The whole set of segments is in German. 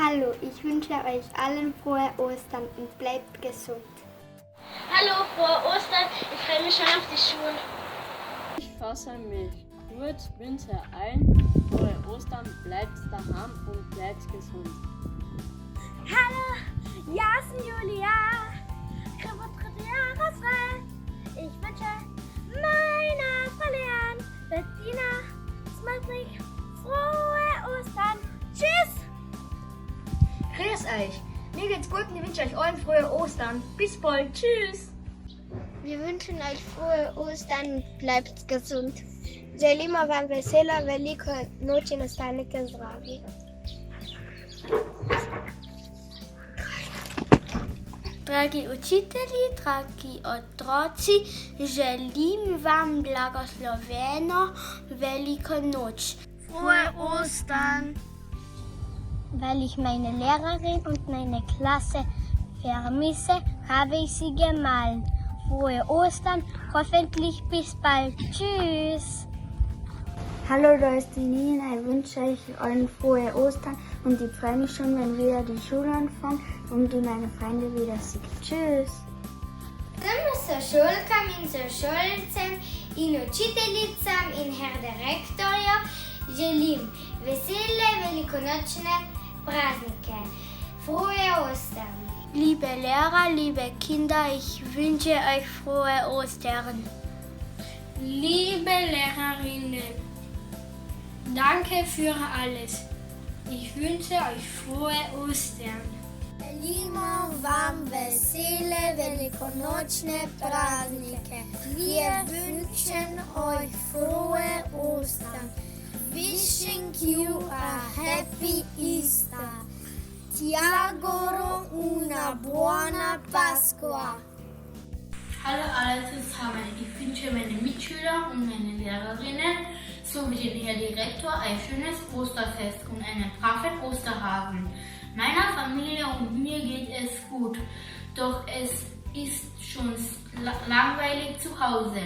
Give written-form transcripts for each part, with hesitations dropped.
Hallo, ich wünsche euch allen frohe Ostern und bleibt gesund. Hallo, frohe Ostern. Ich freue mich schon auf die Schule. Ich fasse mich kurz, wünsche allen frohe Ostern, bleibt daheim und bleibt gesund. Hallo, Jasen Julia, dritte Jahresfrei. Ich wünsche meiner Verlehren, Bettina, Smalbrich, frohe Ostern. Tschüss! Grüß euch. Mir geht's gut und ich wünsche euch allen frohe Ostern. Bis bald. Tschüss. Wir wünschen euch frohe Ostern und bleibt gesund. Želimo vam veselo veliko noči nastanite zdravi. Dragi učitelji, dragi otroci, želim vam blagosloveno veliko noč. Frohe Ostern! Weil ich meine Lehrerin und meine Klasse vermisse, habe ich sie gemalt. Frohe Ostern, hoffentlich bis bald. Tschüss! Hallo, da ist die Nina. Ich wünsche euch allen frohe Ostern und ich freue mich schon, wenn wieder die Schule anfängt und ich meine Freunde wieder sehe. Tschüss! Prema sa šolkam in sošolcem in učiteljicam in herr direktorju želim vesele velikonočne praznike. Frohe Ostern! Liebe Lehrer, liebe Kinder, ich wünsche euch frohe Ostern. Liebe Lehrerinnen, danke für alles. Ich wünsche euch frohe Ostern. Želimo vam vesele velikonočne praznike. Wir wünschen euch frohe Ostern. Wishing you a happy Easter. Ti auguro una buona Pasqua. Hallo alle zusammen. Ich wünsche meine Mitschüler und meine Lehrerinnen sowie den Herrn Direktor ein schönes Osterfest und einen braven Osterhasen. Meiner Familie und mir geht es gut, doch es ist schon langweilig zu Hause.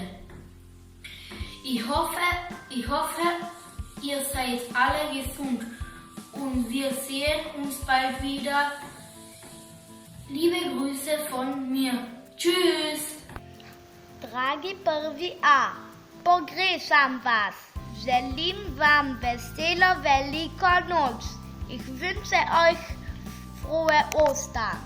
Ich hoffe, ihr seid alle gesund und wir sehen uns bald wieder. Liebe Grüße von mir. Tschüss! Dragi prvi A, pogrešam vas. Želim vam veselo veliko noč. Ich wünsche euch frohe Ostern.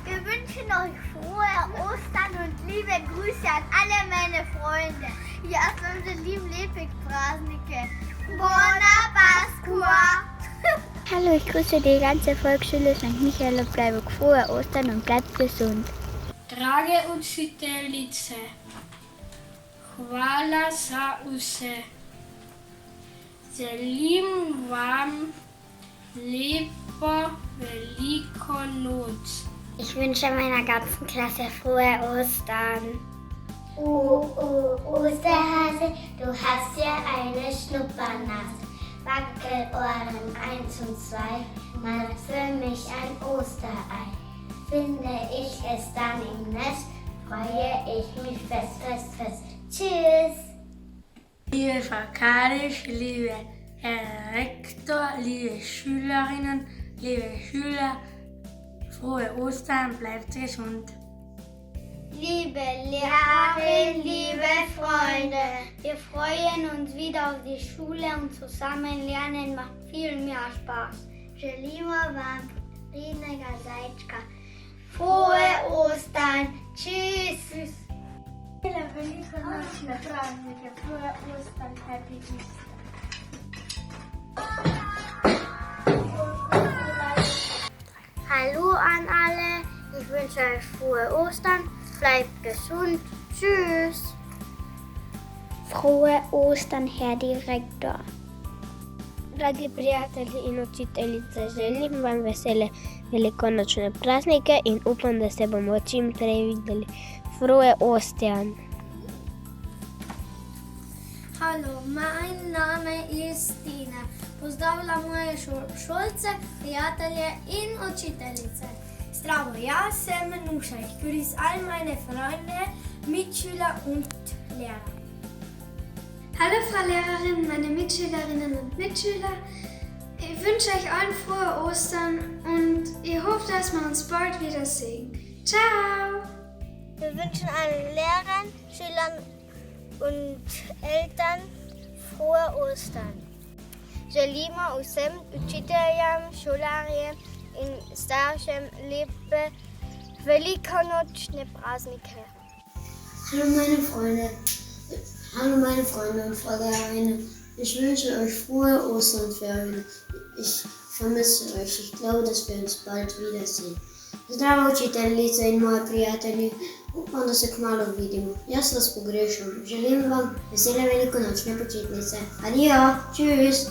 Wir wünschen euch frohe Ostern und liebe Grüße an alle meine Freunde. Ja, unsere lieben Lebig-Praznike. Buona Pasqua! Hallo, ich grüße die ganze Volksschule St. Michael und bleibe frohe Ostern und bleibt gesund. Drage učiteljice, hvala za vse. Želim vam lepo veliko noč. Ich wünsche meiner ganzen Klasse frohe Ostern. Osterhase, du hast ja eine Schnuppernase. Wackelohren 1 und 2, mal für mich ein Osterei. Finde ich es dann im Nest, freue ich mich fest. Tschüss! Liebe Frau Kadisch, liebe Herr Rektor, liebe Schülerinnen, liebe Schüler, frohe Ostern, bleibt gesund. Liebe Lehrerin, liebe Freunde, wir freuen uns wieder auf die Schule und zusammen lernen macht viel mehr Spaß. Želimo vam pridnega zajčka. Frohe Ostern. Tschüss. Veliko nočne praznike. Frohe Ostern. Happy Easter. Hallo an alle. Ich wünsche euch frohe Ostern. Bleibt gesund. Tschüss. Frohe Ostern, Herr Direktor. Dragi prijatelji in učiteljice, želim vam vesele velikonočne praznike in upam, da se bomo čim prej videli. Frohe Ostern. Hallo, mein Name ist Tina. Pozdravljam moje šolce, prijatelje in učiteljice. Zdravo, jaz sem Nuša. Ich grüße all meine Freunde, Mitschüler und Lehrer. Hallo Frau Lehrerin, meine Mitschülerinnen und Mitschüler. Ich wünsche euch allen frohe Ostern und ich hoffe, dass wir uns bald wiedersehen. Ciao! Wir wünschen allen Lehrern, Schülern und Eltern frohe Ostern. Želimo vsem učiteljem, šolarjem in staršem lepe velikonočne praznike. Hallo meine Freunde und Frau Lehrerinnen. Ich wünsche euch frohe Osternferien. Ich vermisse euch. Ich glaube, dass wir uns bald wiedersehen. Zdravo učiteljice in moji prijatelji. Upam, da se kmalo vidimo. Jaz vas pogrešam. Želim vam vesele velikonočne počitnice. Adijo, tschüss.